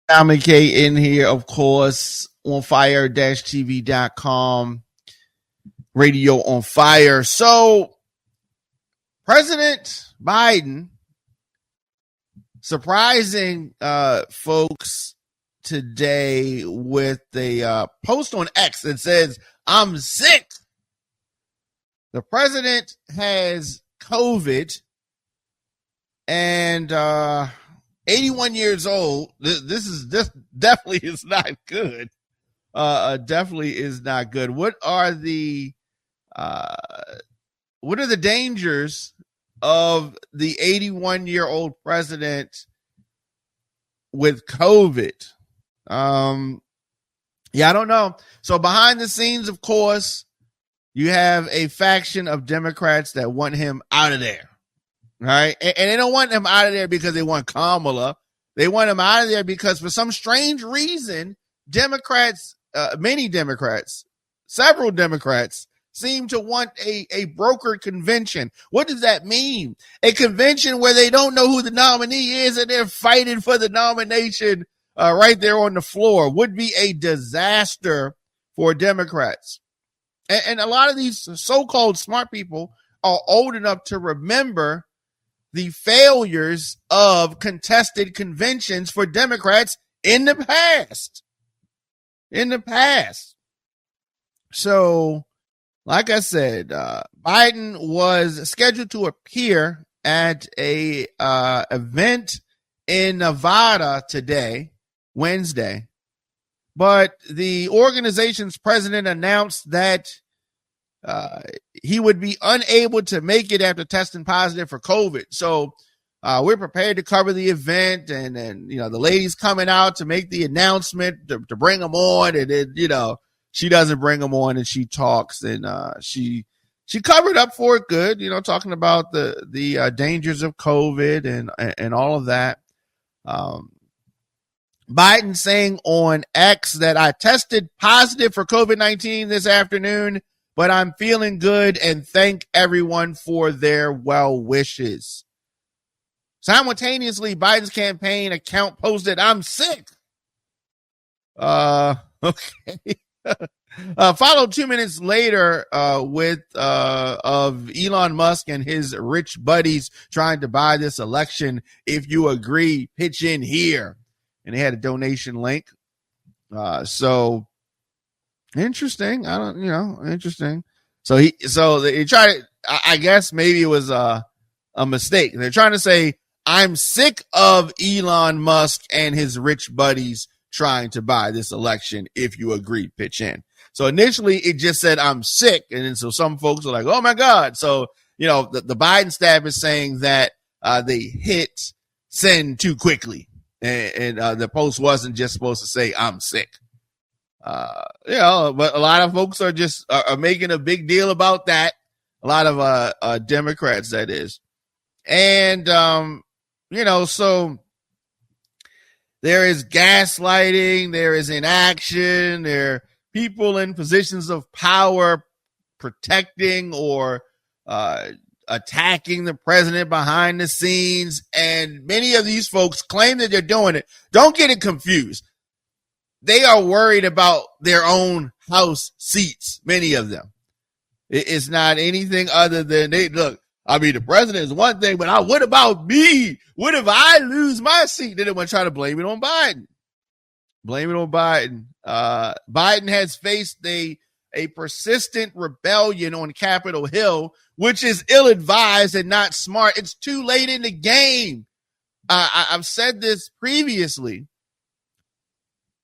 djdiamondk in here, of course, on fire-tv.com, radio on fire. So President Biden surprising folks today with a post on X that says, "I'm sick." The president has COVID and 81 years old. This definitely is not good. Definitely is not good. What are the dangers of the 81-year-old president with COVID? I don't know. So behind the scenes, of course, you have a faction of Democrats that want him out of there, right? And they don't want him out of there because they want Kamala. They want him out of there because for some strange reason, Democrats, several Democrats seem to want a brokered convention. What does that mean? A convention where they don't know who the nominee is and they're fighting for the nomination right there on the floor would be a disaster for Democrats. And a lot of these so-called smart people are old enough to remember the failures of contested conventions for Democrats in the past. So, like I said, Biden was scheduled to appear at a event in Nevada today, Wednesday. But the organization's president announced that he would be unable to make it after testing positive for COVID. So we're prepared to cover the event, and the lady's coming out to make the announcement to bring him on, and then she doesn't bring him on, and she talks, and she covered up for it good, talking about the dangers of COVID and all of that. Biden saying on X that I tested positive for COVID-19 this afternoon, but I'm feeling good and thank everyone for their well wishes. Simultaneously, Biden's campaign account posted, "I'm sick." Okay. Followed 2 minutes later with of Elon Musk and his rich buddies trying to buy this election. If you agree, pitch in here. And they had a donation link. So interesting. Interesting. So they tried. I guess maybe it was a mistake. They're trying to say, "I'm sick of Elon Musk and his rich buddies trying to buy this election. If you agree, pitch in." So initially it just said, "I'm sick." And then so some folks are like, "Oh my God." So, the Biden staff is saying that they hit send too quickly. And the post wasn't just supposed to say, "I'm sick." But a lot of folks are just are making a big deal about that. A lot of Democrats, that is. And, so there is gaslighting, there is inaction, there are people in positions of power protecting or attacking the president behind the scenes, and many of these folks claim that they're doing it. Don't get it confused. They are worried about their own House seats, many of them. It's not anything other than the president is one thing, but what about me? What if I lose my seat? Then they want to try to blame it on Biden. Biden has faced a persistent rebellion on Capitol Hill, which is ill-advised and not smart. It's too late in the game. I've said this previously.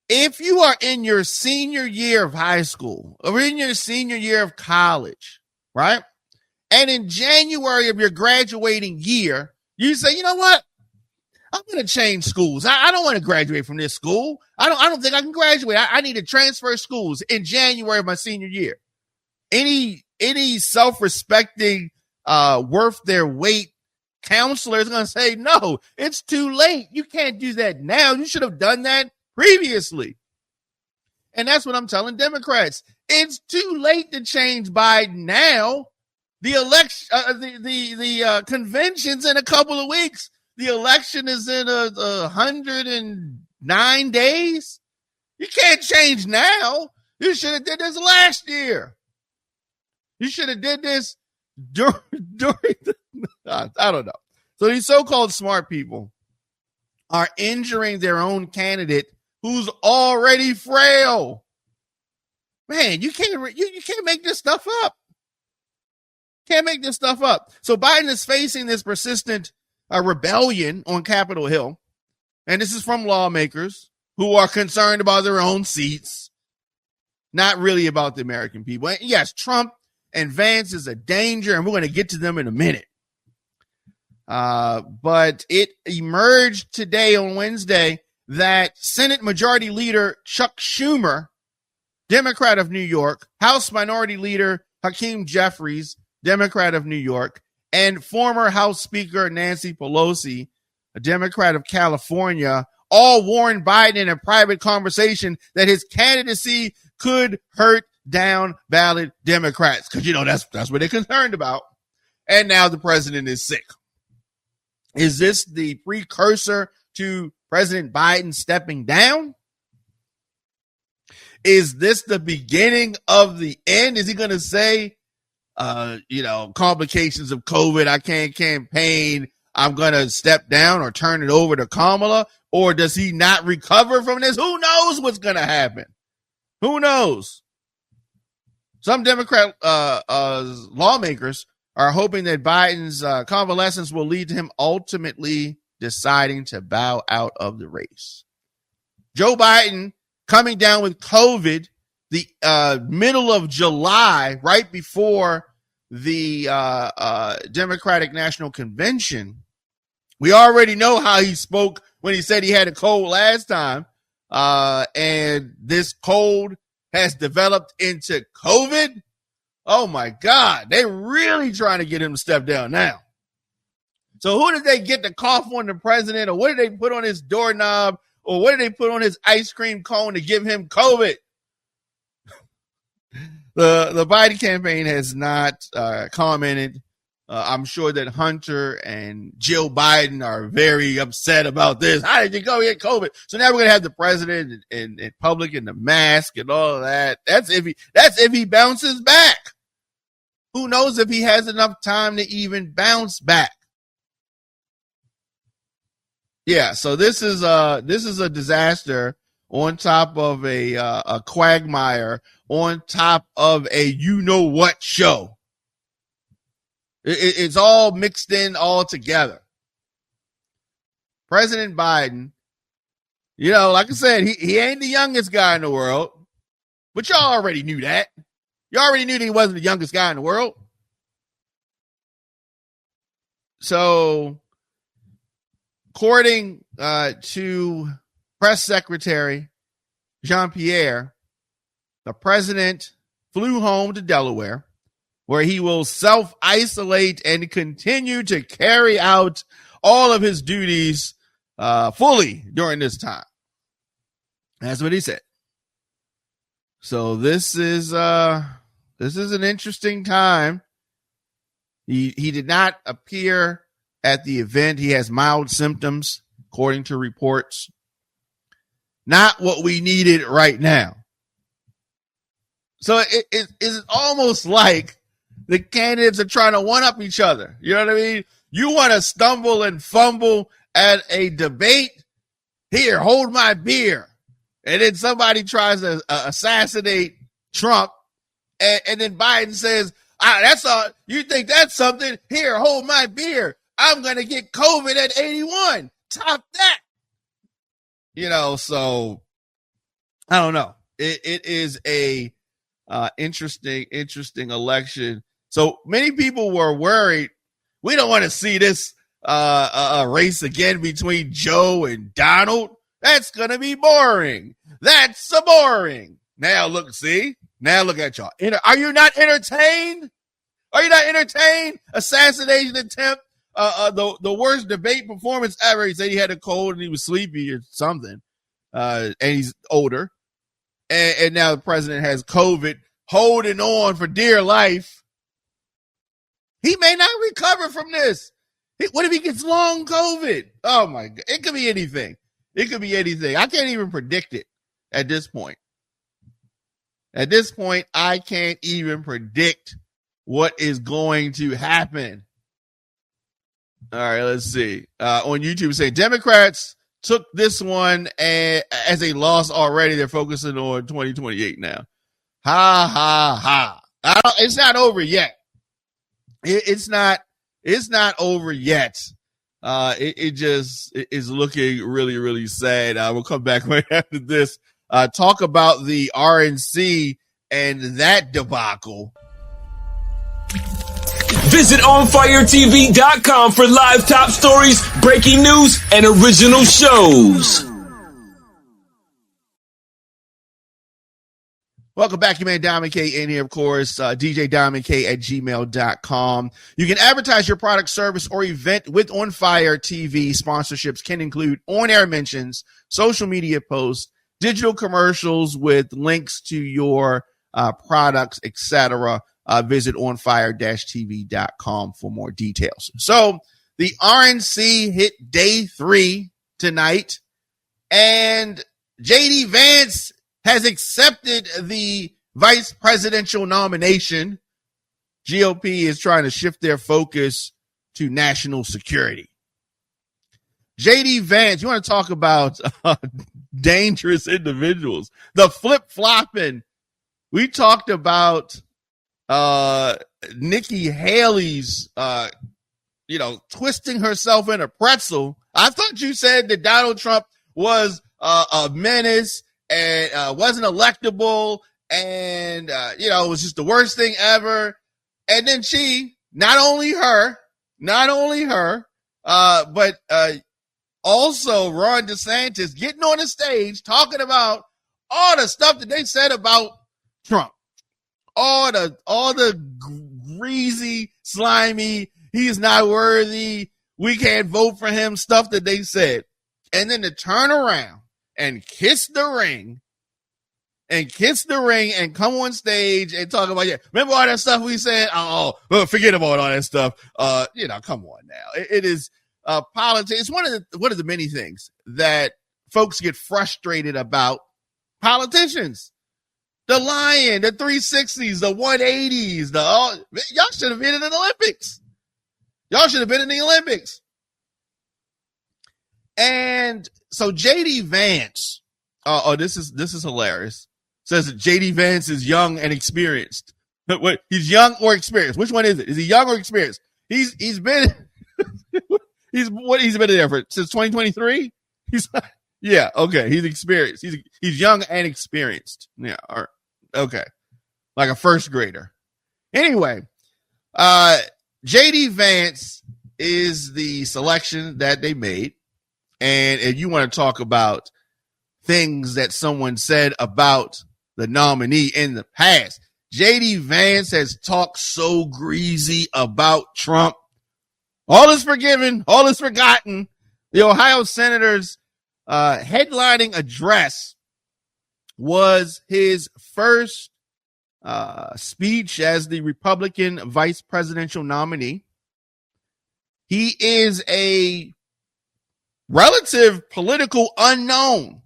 If you are in your senior year of high school or in your senior year of college, right? And in January of your graduating year, you say, "You know what? I'm going to change schools. I don't want to graduate from this school. I don't think I can graduate. I need to transfer schools in January of my senior year." Any self-respecting, worth their weight counselor is going to say, "No, it's too late. You can't do that now. You should have done that previously." And that's what I'm telling Democrats. It's too late to change Biden now. The election, the convention's in a couple of weeks. The election is in 100 and 9 days? You can't change now. You should have did this last year. You should have did this during the, I don't know. So these so-called smart people are injuring their own candidate who's already frail. Man, you can't make this stuff up. Can't make this stuff up. So Biden is facing this persistent rebellion on Capitol Hill. And this is from lawmakers who are concerned about their own seats, not really about the American people. And yes, Trump and Vance is a danger, and we're going to get to them in a minute. But it emerged today on Wednesday that Senate Majority Leader Chuck Schumer, Democrat of New York, House Minority Leader Hakeem Jeffries, Democrat of New York, and former House Speaker Nancy Pelosi, a Democrat of California, all warned Biden in a private conversation that his candidacy could hurt down ballot Democrats. Because, that's what they're concerned about. And now the president is sick. Is this the precursor to President Biden stepping down? Is this the beginning of the end? Is he going to say, complications of COVID, I can't campaign, I'm going to step down or turn it over to Kamala? Or does he not recover from this? Who knows what's going to happen? Who knows? Some Democrat lawmakers are hoping that Biden's convalescence will lead to him ultimately deciding to bow out of the race. Joe Biden coming down with COVID the middle of July, right before the Democratic National Convention. We already know how he spoke when he said he had a cold last time. And this cold has developed into COVID. Oh my God, they're really trying to get him to step down now. So who did they get to cough on the president, or what did they put on his doorknob, or what did they put on his ice cream cone to give him COVID? The Biden campaign has not commented. I'm sure that Hunter and Jill Biden are very upset about this. How did you go get COVID? So now we're gonna have the president in public in the mask and all of that. That's if he bounces back. Who knows if he has enough time to even bounce back? Yeah, so this is a disaster on top of a quagmire, on top of a you-know-what show. It's all mixed in all together. President Biden, like I said, he ain't the youngest guy in the world, but y'all already knew that. You already knew that he wasn't the youngest guy in the world. So, according to Press Secretary Jean-Pierre, the president flew home to Delaware, where he will self-isolate and continue to carry out all of his duties fully during this time. That's what he said. So this is an interesting time. He did not appear at the event. He has mild symptoms, according to reports. Not what we needed right now. So it's almost like the candidates are trying to one-up each other. You know what I mean? You want to stumble and fumble at a debate? Here, hold my beer. And then somebody tries to assassinate Trump. And then Biden says, that's all. You think that's something? Here, hold my beer. I'm going to get COVID at 81. Top that. So I don't know. It is a interesting election. So many people were worried. We don't want to see this race again between Joe and Donald. That's going to be boring. That's so boring. Now look at y'all. Are you not entertained? Are you not entertained? Assassination attempt. The worst debate performance ever. He said he had a cold and he was sleepy or something. And he's older. And now the president has COVID, holding on for dear life. He may not recover from this. What if he gets long COVID? Oh my God. It could be anything. It could be anything. I can't even predict it at this point. At this point, I can't even predict what is going to happen. All right, let's see. On YouTube, say Democrats took this one as a loss already. They're focusing on 2028 now. Ha, ha, ha. It's not over yet. It's not over yet. It just is looking really, really sad. We'll come back right after this. Talk about the RNC and that debacle. Visit OnFireTV.com for live top stories, breaking news, and original shows. Welcome back, your man Diamond K in here, of course, djdiamondk at gmail.com. You can advertise your product, service, or event with On Fire TV. Sponsorships can include on-air mentions, social media posts, digital commercials with links to your products, etc. Visit onfire-tv.com for more details. So the RNC hit day 3 tonight, and JD Vance has accepted the vice presidential nomination. GOP is trying to shift their focus to national security. JD Vance, you want to talk about dangerous individuals, the flip-flopping. We talked about Nikki Haley's, twisting herself in a pretzel. I thought you said that Donald Trump was a menace and wasn't electable, and it was just the worst thing ever. And then she, not only her, but also Ron DeSantis getting on the stage talking about all the stuff that they said about Trump, all the greasy, slimy, he's not worthy, we can't vote for him stuff that they said, and then to turn around and kiss the ring and come on stage and talk about, remember all that stuff we said? Forget about all that stuff. Come on now. It is politics. It's one of the many things that folks get frustrated about politicians. The lying, the 360s, the 180s, y'all should have been in the Olympics. And so JD Vance, this is hilarious. Says that JD Vance is young and experienced. Wait, he's young or experienced? Which one is it? Is he young or experienced? He's been he's been there since 2023. Okay. He's experienced. He's young and experienced. Yeah. Okay. Like a first grader. Anyway, JD Vance is the selection that they made. And if you want to talk about things that someone said about the nominee in the past, JD Vance has talked so greasy about Trump. All is forgiven, all is forgotten. The Ohio senator's headlining address was his first speech as the Republican vice presidential nominee. He is a relative political unknown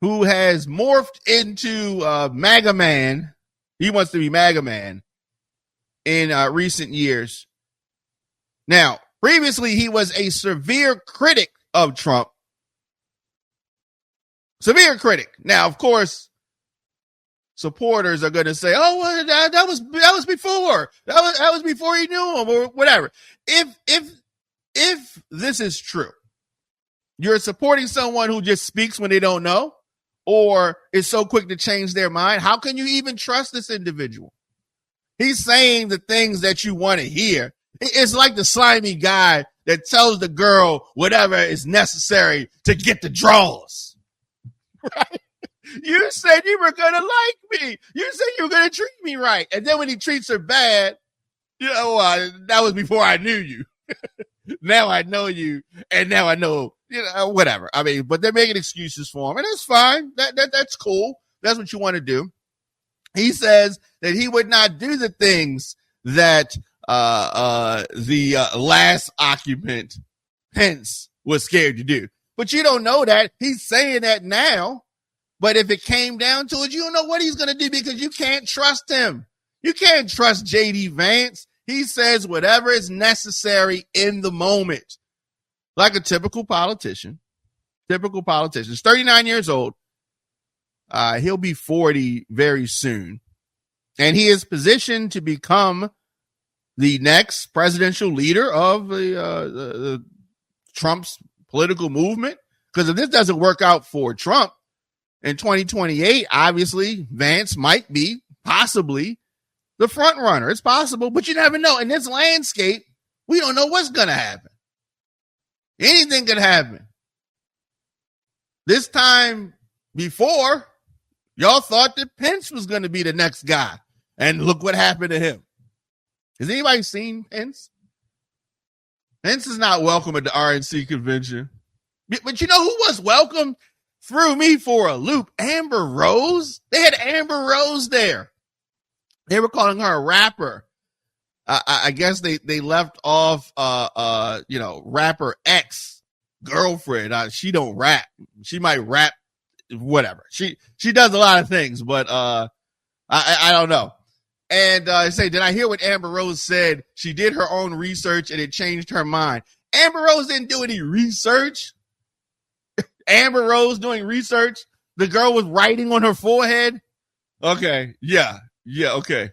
who has morphed into MAGA man. He wants to be MAGA man in recent years. Now, previously, he was a severe critic of Trump. Severe critic. Now, of course, supporters are going to say, well, that was before. That was before he knew him or whatever. If this is true, you're supporting someone who just speaks when they don't know or is so quick to change their mind. How can you even trust this individual? He's saying the things that you want to hear. It's like the slimy guy that tells the girl whatever is necessary to get the draws. Right? You said you were going to like me. You said you were going to treat me right. And then when he treats her bad, that was before I knew you. Now I know you, and now I know, whatever. I mean, but they're making excuses for him, and that's fine. That's cool. That's what you want to do. He says that he would not do the things that the last occupant, Pence, was scared to do. But you don't know that. He's saying that now. But if it came down to it, you don't know what he's going to do because you can't trust him. You can't trust J.D. Vance. He says whatever is necessary in the moment. Like a typical politician. He's 39 years old. He'll be 40 very soon. And he is positioned to become the next presidential leader of the Trump's political movement. Because if this doesn't work out for Trump in 2028, obviously Vance might be possibly the front runner. It's possible, but you never know. In this landscape, we don't know what's going to happen. Anything could happen. This time before, y'all thought that Pence was going to be the next guy. And look what happened to him. Has anybody seen Pence? Pence is not welcome at the RNC convention. But you know who was welcome? Threw me for a loop. Amber Rose. They had Amber Rose there. They were calling her a rapper. I guess they left off, rapper X girlfriend. She don't rap. She might rap, whatever. She does a lot of things, but I don't know. And I say, did I hear what Amber Rose said? She did her own research and it changed her mind. Amber Rose didn't do any research. Amber Rose doing research. The girl was writing on her forehead. Okay. Yeah. Okay.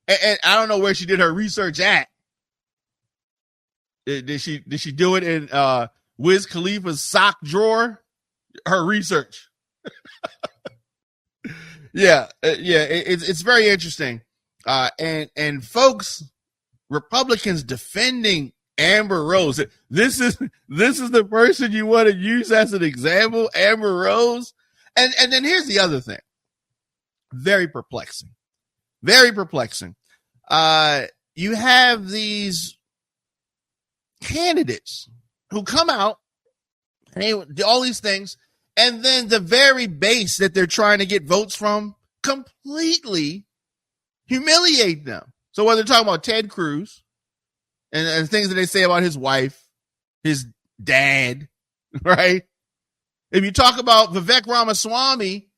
And I don't know where she did her research at. Did she do it in Wiz Khalifa's sock drawer? Her research. Yeah. It's very interesting. And folks, Republicans defending Amber Rose. This is the person you want to use as an example, Amber Rose. And then here's the other thing. Very perplexing. You have these candidates who come out and they do all these things, and then the very base that they're trying to get votes from completely humiliate them. So whether they're talking about Ted Cruz and things that they say about his wife, his dad, right? If you talk about Vivek Ramaswamy,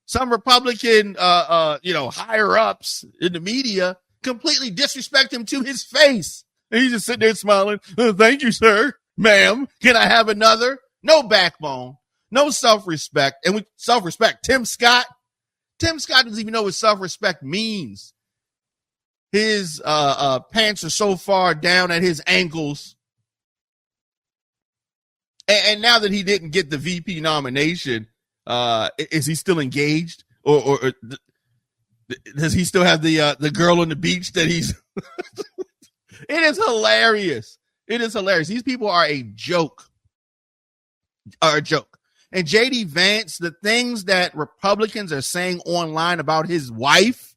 some Republican, higher ups in the media completely disrespect him to his face. And he's just sitting there smiling. Thank you, sir, ma'am. Can I have another? No backbone, no self-respect. And with self-respect, Tim Scott doesn't even know what self-respect means. His pants are so far down at his ankles. And now that he didn't get the VP nomination, is he still engaged? Or does he still have the girl on the beach that he's... It is hilarious. These people are a joke. And J.D. Vance, the things that Republicans are saying online about his wife,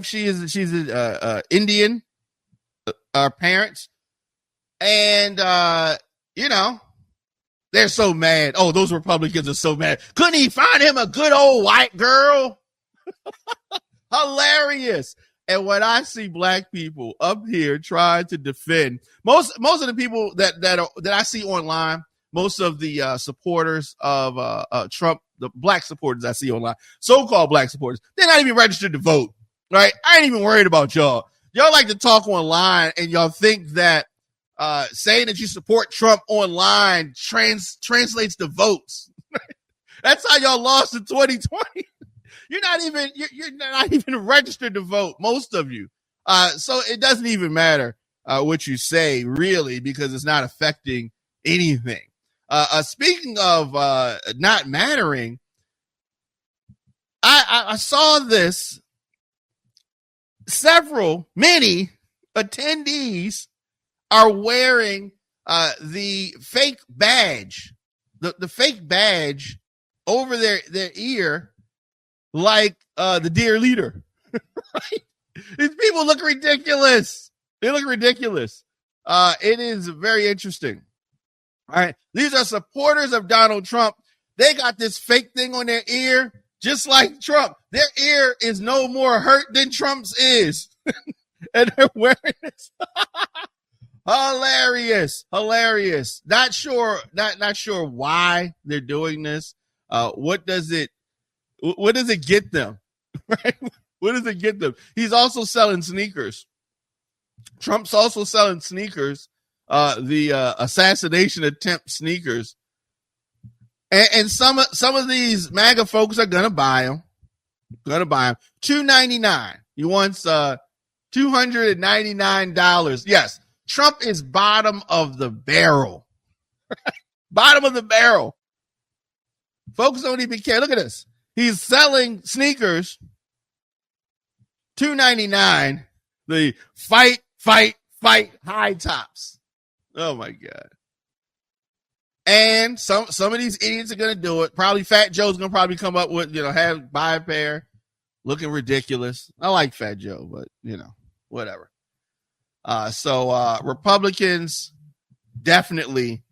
she's Indian, parents. And, they're so mad. Oh, those Republicans are so mad. Couldn't he find him a good old white girl? Hilarious. And when I see black people up here trying to defend most of the people that I see online, most of the supporters of Trump, the black supporters I see online, so-called black supporters, they're not even registered to vote, right? I ain't even worried about y'all. Y'all like to talk online, and y'all think that saying that you support Trump online translates to votes. That's how y'all lost in 2020. You're not even registered to vote, most of you. So it doesn't even matter what you say, really, because it's not affecting anything. Speaking of not mattering, I saw this. Many attendees are wearing the fake badge, the fake badge over their ear, like the dear leader. Right? These people look ridiculous. They look ridiculous. It is very interesting. All right. These are supporters of Donald Trump. They got this fake thing on their ear, just like Trump. Their ear is no more hurt than Trump's is. And they're wearing this. Hilarious. Not sure why they're doing this. What does it get them? Right? What does it get them? He's also selling sneakers. Trump's also selling sneakers, the assassination attempt sneakers. And some of these MAGA folks are gonna buy them. $299. He wants $299. Yes, Trump is bottom of the barrel. Bottom of the barrel. Folks don't even care. Look at this. He's selling sneakers. $299. The fight high tops. Oh my God. And some of these idiots are gonna do it. Probably Fat Joe's gonna probably come up with, buy a pair, looking ridiculous. I like Fat Joe, but whatever. So Republicans, definitely,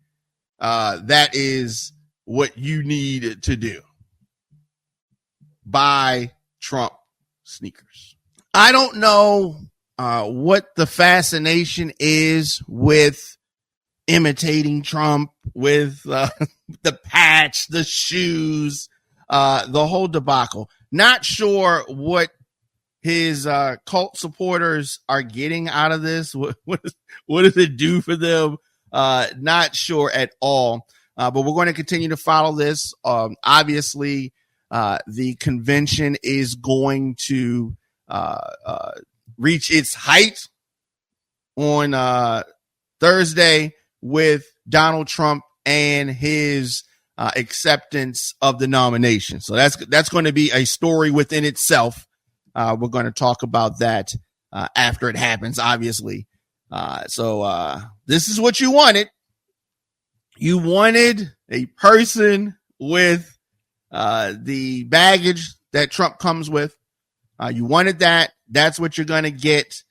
that is what you need to do. Buy Trump sneakers. I don't know what the fascination is with imitating Trump, with the patch, the shoes, the whole debacle. Not sure what his cult supporters are getting out of this. What does it do for them? Not sure at all. But we're going to continue to follow this. Obviously, the convention is going to reach its height on Thursday with Donald Trump and his acceptance of the nomination. So that's going to be a story within itself. We're going to talk about that after it happens, obviously. So this is what you wanted. You wanted a person with the baggage that Trump comes with. You wanted that. That's what you're going to get.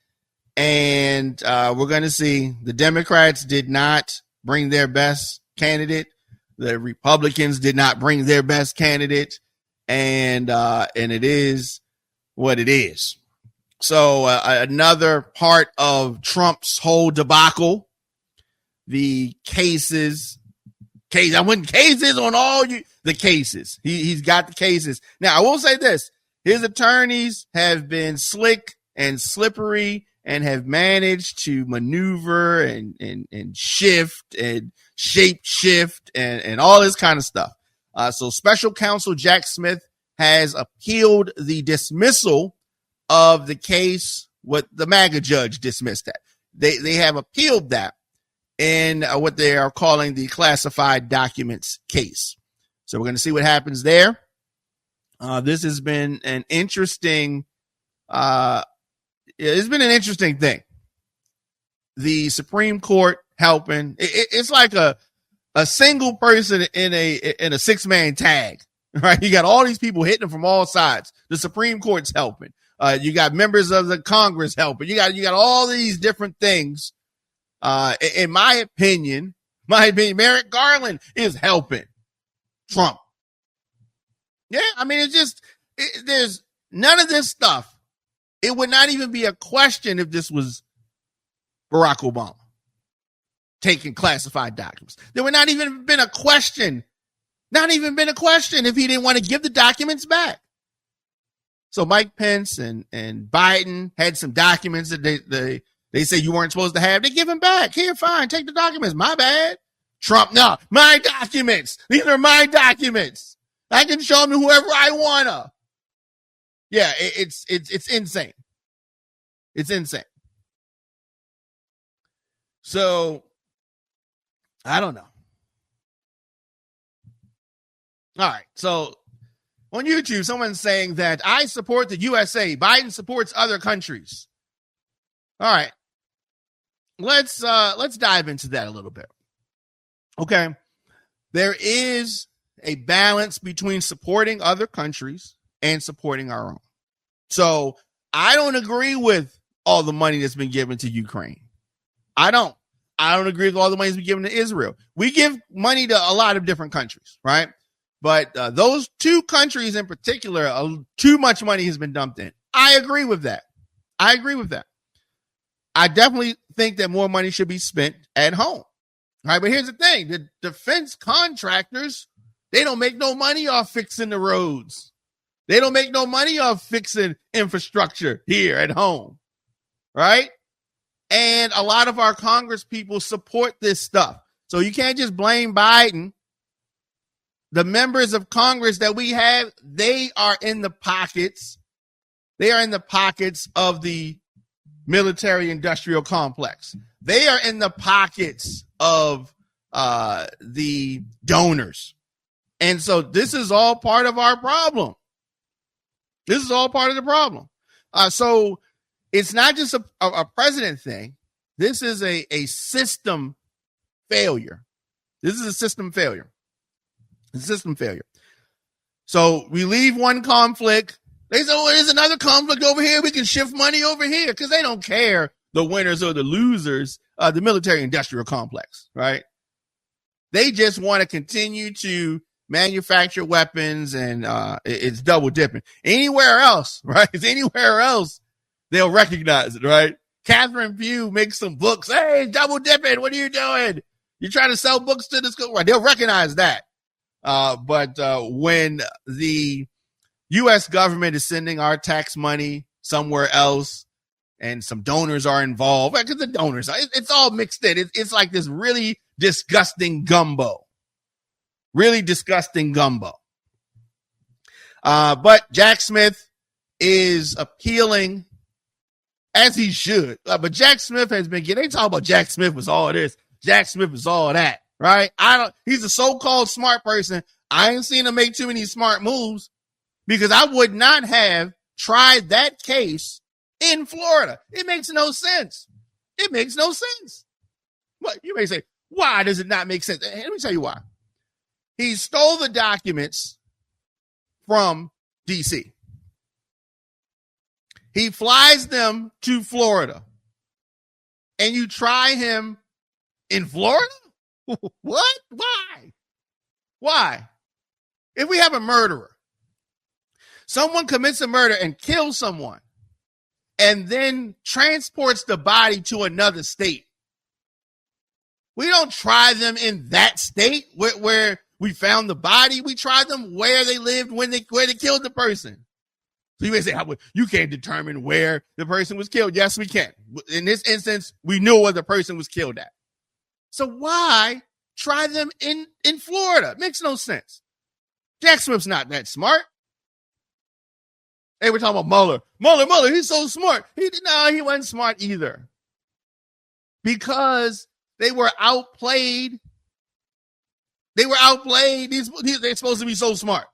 And we're going to see the Democrats did not bring their best candidate. The Republicans did not bring their best candidate. And it is what it is. So another part of Trump's whole debacle, the cases on all the cases. He's got the cases. Now, I will say this. His attorneys have been slick and slippery and have managed to maneuver and shift and shape shift and all this kind of stuff. So special counsel Jack Smith has appealed the dismissal of the case. What the MAGA judge dismissed that. They have appealed that in what they are calling the classified documents case. So we're going to see what happens there. This has been an interesting, it's been an interesting thing. The Supreme Court helping. It's like a single person in a 6-man tag, right? You got all these people hitting from all sides. The Supreme Court's helping. You got members of the Congress helping. You got all these different things. In my opinion, Merrick Garland is helping Trump. Yeah, I mean, there's none of this stuff. It would not even be a question if this was Barack Obama taking classified documents. There would not even been a question. Not even been a question if he didn't want to give the documents back. So Mike Pence and Biden had some documents that they say you weren't supposed to have. They give them back. Here, fine, take the documents. My bad. Trump, no, my documents. These are my documents. I can show them to whoever I wanna. Yeah, it's insane. It's insane. So I don't know. All right. So on YouTube, someone's saying that I support the USA. Biden supports other countries. All right. Let's dive into that a little bit. Okay. There is a balance between supporting other countries and supporting our own. So I don't agree with all the money that's been given to Ukraine. I don't agree with all the money that's been given to Israel. We give money to a lot of different countries, right? But those two countries in particular, too much money has been dumped in. I agree with that. I definitely think that more money should be spent at home. All right, but here's the thing. The defense contractors, they don't make no money off fixing the roads. They don't make no money off fixing infrastructure here at home, right? And a lot of our Congress people support this stuff. So you can't just blame Biden. The members of Congress that we have, they are in the pockets. They are in the pockets of the military industrial complex. They are in the pockets of the donors. And so this is all part of our problem. This is all part of the problem. So it's not just a president thing. This is a system failure. This is a system failure. It's a system failure. So we leave one conflict. They say, oh, there's another conflict over here. We can shift money over here because they don't care the winners or the losers of the military industrial complex, right? They just want to continue to manufacture weapons, and it's double dipping. Anywhere else, right? It's anywhere else, they'll recognize it, right? Catherine Pugh makes some books. Hey, double dipping. What are you doing? You're trying to sell books to the school, right? They'll recognize that. But when the U.S. government is sending our tax money somewhere else and some donors are involved, because the donors, it's all mixed in. It's like this really disgusting gumbo. Really disgusting gumbo. But Jack Smith is appealing, as he should. But Jack Smith has been getting, they talk about Jack Smith was all this. Jack Smith was all that, right? He's a so-called smart person. I ain't seen him make too many smart moves because I would not have tried that case in Florida. It makes no sense. It makes no sense. But you may say, why does it not make sense? Let me tell you why. He stole the documents from D.C. He flies them to Florida. And you try him in Florida? What? Why? Why? If we have a murderer, someone commits a murder and kills someone and then transports the body to another state, we don't try them in that state where we found the body. We tried them where they lived where they killed the person. So you may say, you can't determine where the person was killed. Yes, we can. In this instance, we knew where the person was killed at. So why try them in Florida? It makes no sense. Jack Smith's not that smart. Hey, we're talking about Mueller. Mueller, he's so smart. He wasn't smart either. Because they were outplayed. They're supposed to be so smart.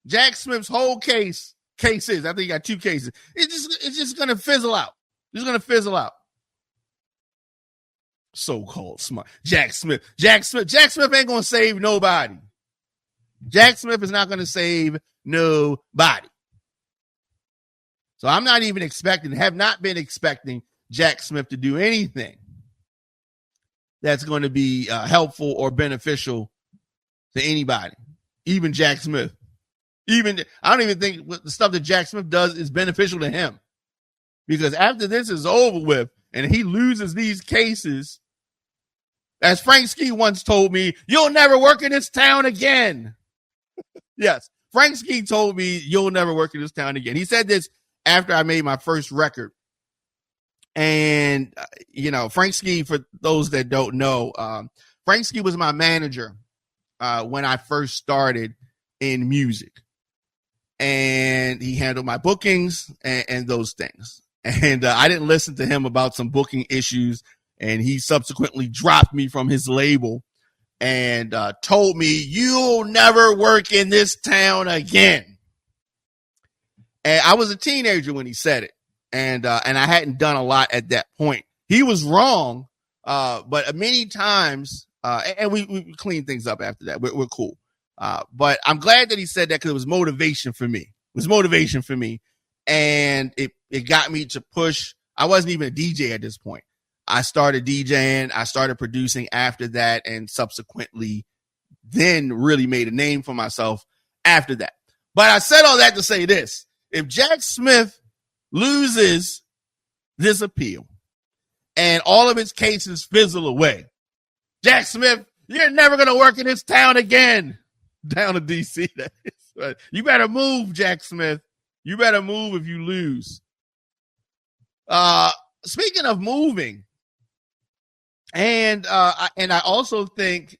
Jack Smith's whole cases, I think he got 2 cases. It's just going to fizzle out. It's going to fizzle out. So-called smart. Jack Smith ain't going to save nobody. Jack Smith is not going to save nobody. So I'm not even have not been expecting Jack Smith to do anything that's going to be helpful or beneficial to anybody, even Jack Smith. I don't even think the stuff that Jack Smith does is beneficial to him, because after this is over with and he loses these cases, as Frank Ski once told me, you'll never work in this town again. Yes, Frank Ski told me you'll never work in this town again. He said this after I made my first record. And, Frank Ski, for those that don't know, Frank Ski was my manager when I first started in music. And he handled my bookings and those things. And I didn't listen to him about some booking issues. And he subsequently dropped me from his label and told me, you'll never work in this town again. And I was a teenager when he said it. And I hadn't done a lot at that point. He was wrong, but many times, and we cleaned things up after that. We're cool. But I'm glad that he said that because it was motivation for me. And it got me to push. I wasn't even a DJ at this point. I started DJing. I started producing after that, and subsequently then really made a name for myself after that. But I said all that to say this. If Jack Smith loses this appeal, and all of his cases fizzle away. Jack Smith, you're never going to work in this town again. Down to D.C. That is. You better move, Jack Smith. You better move if you lose. Speaking of moving, and I also think,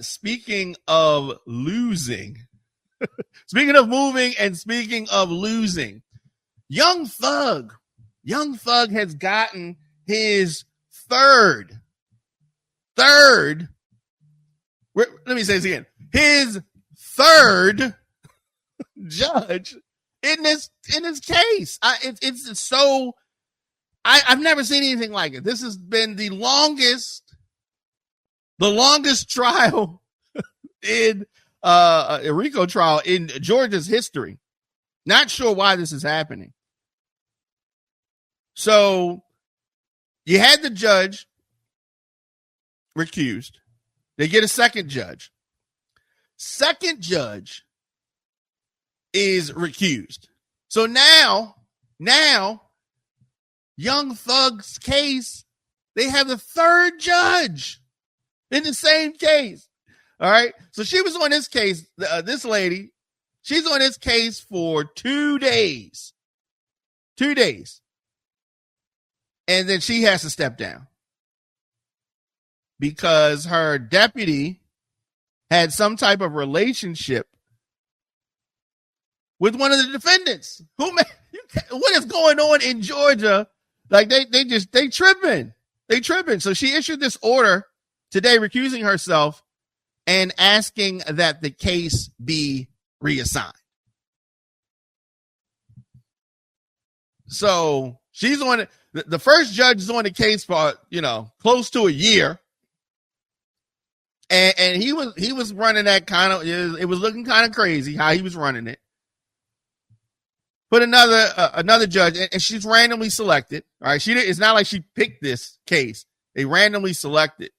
speaking of losing, speaking of moving and speaking of losing, Young Thug has gotten his third, let me say this again, his third judge in this case. It's so, I've never seen anything like it. This has been the longest trial in a RICO trial in Georgia's history. Not sure why this is happening. So you had the judge recused. They get a second judge. Second judge is recused. So now Young Thug's case, they have the third judge in the same case. All right. So she was on this case. This lady, she's on this case for 2 days. 2 days. And then she has to step down because her deputy had some type of relationship with one of the defendants. What is going on in Georgia? Like they tripping. They tripping. So she issued this order today recusing herself and asking that the case be reassigned. So she's on it. The first judge is on the case for, close to a year. And he was running that kind of, it was looking kind of crazy how he was running it. But another judge, and she's randomly selected. All right. It's not like she picked this case. They randomly selected.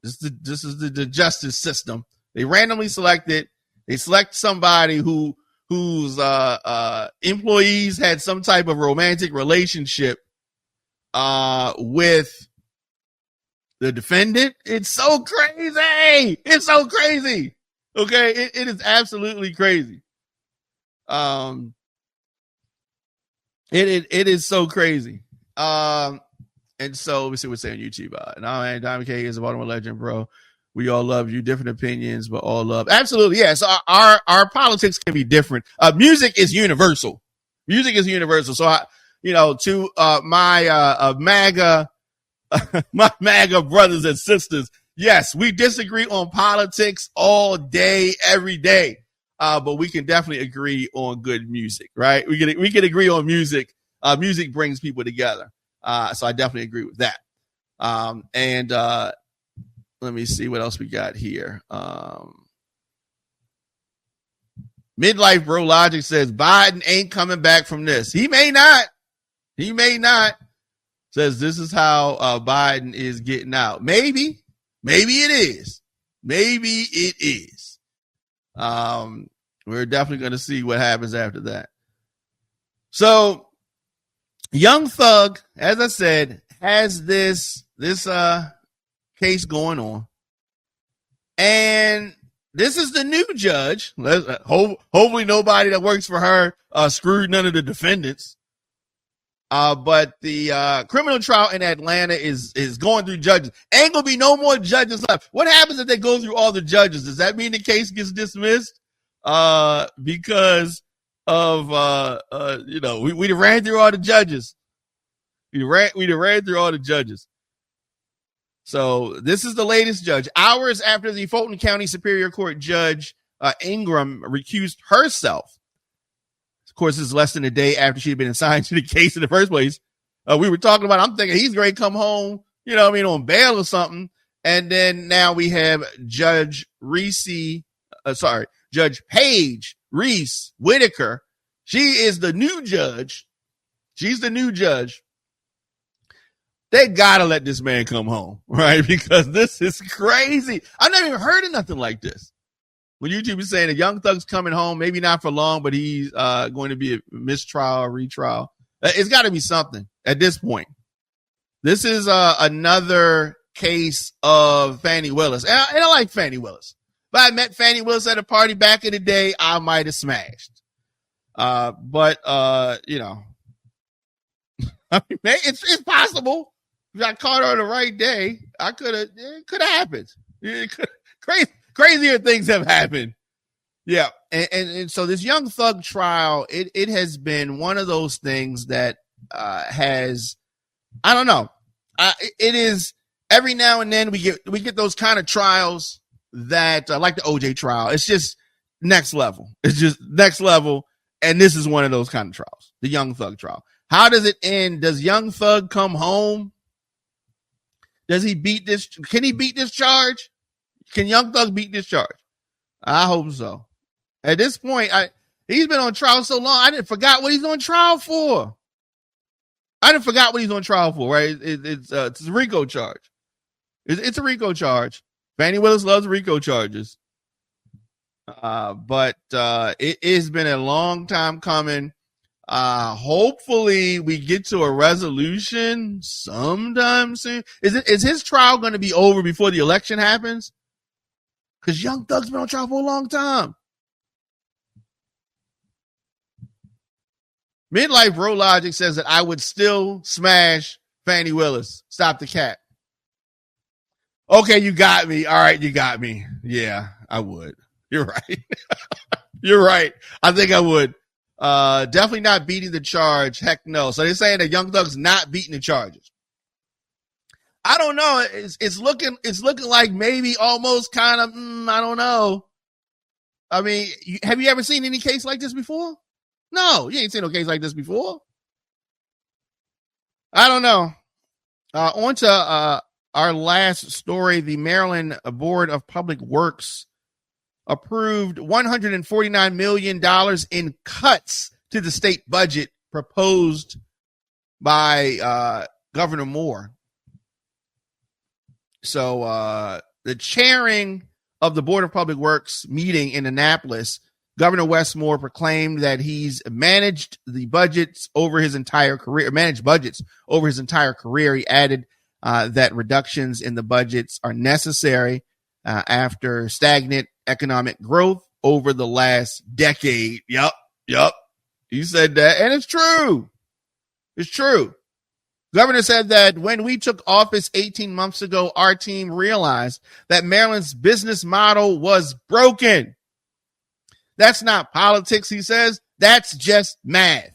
This is the justice system. They randomly selected. They select somebody whose employees had some type of romantic relationship with the defendant. It's so crazy. It's so crazy. Okay, it is absolutely crazy. It is so crazy. And so let me see what's saying on YouTube. No, man, Diamond K is a Baltimore legend, bro. We all love you. Different opinions, but all love. Absolutely, yes. Our politics can be different. Music is universal. Music is universal. So to my MAGA, my MAGA brothers and sisters, yes, we disagree on politics all day, every day. But we can definitely agree on good music, right? We can agree on music. Music brings people together. So I definitely agree with that. And let me see what else we got here. Midlife Bro Logic says Biden ain't coming back from this. He may not. Says this is how Biden is getting out. Maybe it is. We're definitely going to see what happens after that. So Young Thug, as I said, has this case going on. And this is the new judge. Hopefully nobody that works for her screwed none of the defendants. But the criminal trial in Atlanta is going through judges. Ain't going to be no more judges left. What happens if they go through all the judges? Does that mean the case gets dismissed? Because of, we ran through all the judges. We ran through all the judges. So this is the latest judge. Hours after the Fulton County Superior Court Judge Ingram recused herself. Of course, this is less than a day after she had been assigned to the case in the first place. We were talking about, I'm thinking he's going to come home, on bail or something. And then now we have Judge Paige Reese Whitaker. She is the new judge. She's the new judge. They got to let this man come home, right? Because this is crazy. I've never even heard of nothing like this. When YouTube is saying that Young Thug's coming home, maybe not for long, but he's going to be a mistrial or retrial. It's got to be something at this point. This is another case of Fannie Willis. And I like Fannie Willis. If I met Fannie Willis at a party back in the day, I might have smashed. But you know, I mean, it's possible. If I caught her on the right day, it could have happened. Crazier things have happened. Yeah. And so this Young Thug trial, it has been one of those things that has, I don't know. It is every now and then we get those kind of trials that like the OJ trial. It's just next level. It's just next level. And this is one of those kind of trials, the Young Thug trial. How does it end? Does Young Thug come home? Does he beat this? Can he beat this charge? Can Young Thug beat this charge? I hope so. At this point, he's been on trial so long, I didn't forgot what he's on trial for. Right? It's a RICO charge. It's a RICO charge. Fannie Willis loves RICO charges. But it has been a long time coming. Hopefully we get to a resolution sometime soon. Is his trial going to be over before the election happens? Because Young Thug's been on trial for a long time. Midlife Bro Logic says that I would still smash Fannie Willis. Stop the cat. Okay, you got me. All right, you got me. Yeah, I would. You're right. You're right. I think I would. Definitely not beating the charge. Heck no. So they're saying that Young Thug's not beating the charges. I don't know. It's looking like maybe almost kind of, I don't know. I mean, have you ever seen any case like this before? No, you ain't seen no case like this before. I don't know. On to our last story. The Maryland Board of Public Works approved $149 million in cuts to the state budget proposed by Governor Moore. So the chairing of the Board of Public Works meeting in Annapolis, Governor Wes Moore proclaimed that he's managed budgets over his entire career. He added that reductions in the budgets are necessary after stagnant economic growth over the last decade. Yep. He said that, and it's true. It's true. Governor said that when we took office 18 months ago, our team realized that Maryland's business model was broken. That's not politics, he says. That's just math.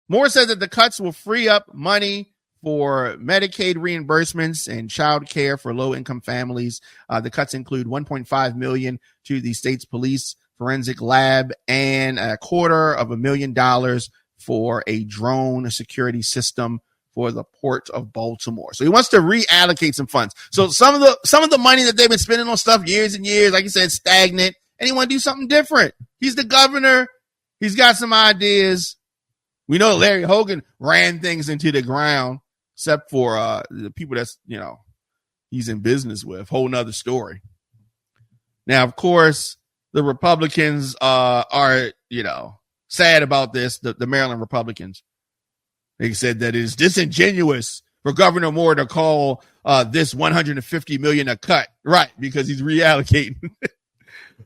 Moore said that the cuts will free up money for Medicaid reimbursements and child care for low-income families. The cuts include $1.5 million to the state's police forensic lab and $250,000 for a drone security system for the Port of Baltimore. So he wants to reallocate some funds. So some of the money that they've been spending on stuff years and years, like you said, stagnant, and he want to do something different. He's the governor. He's got some ideas. We know Larry Hogan ran things into the ground, except for the people that's, he's in business with. Whole nother story. Now, of course, the Republicans are, sad about this, the Maryland Republicans. They said that it is disingenuous for Governor Moore to call this $150 million a cut. Right, because he's reallocating.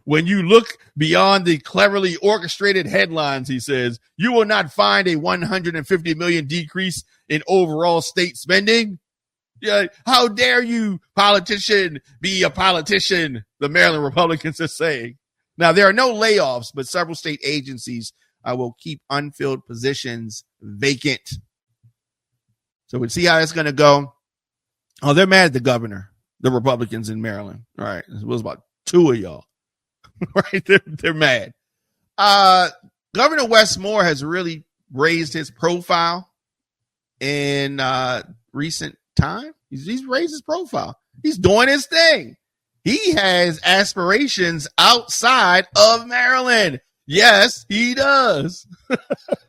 When you look beyond the cleverly orchestrated headlines, he says, you will not find a $150 million decrease in overall state spending. Yeah, how dare you, politician, be a politician, the Maryland Republicans are saying. Now, there are no layoffs, but several state agencies will keep unfilled positions vacant. So we'll see how it's going to go. Oh, they're mad at the governor, the Republicans in Maryland. All right. It was about two of y'all. Right. They're mad. Governor Wes Moore has really raised his profile in recent time. He's raised his profile. He's doing his thing. He has aspirations outside of Maryland. Yes, he does.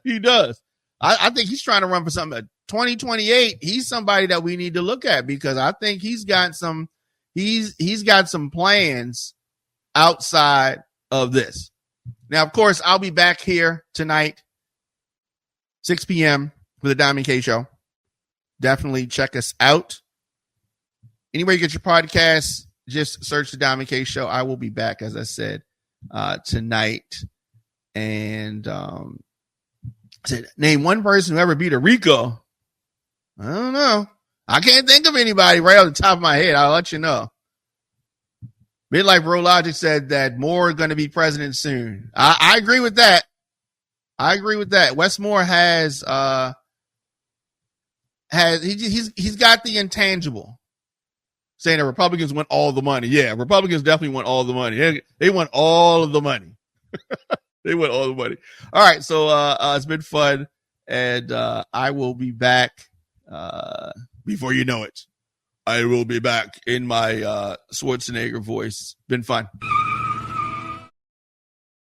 He does. I think he's trying to run for something at 2028. He's somebody that we need to look at because I think he's got some plans outside of this. Now, of course, I'll be back here tonight, 6 p.m. for the Diamond K Show. definitely check us out. Anywhere you get your podcasts, just search the Diamond K Show. I will be back, as I said, tonight. And I said, name one person who ever beat a Rico. I don't know. I can't think of anybody right off the top of my head. I'll let you know. Midlife Bro Logic said that Moore is going to be president soon. I agree with that. Westmore has he's got the intangible. Saying that Republicans want all the money. Yeah, Republicans definitely want all the money. They want all of the money. They want all the money. All right, so it's been fun, and I will be back before you know it. I will be back in my Schwarzenegger voice. Been fun.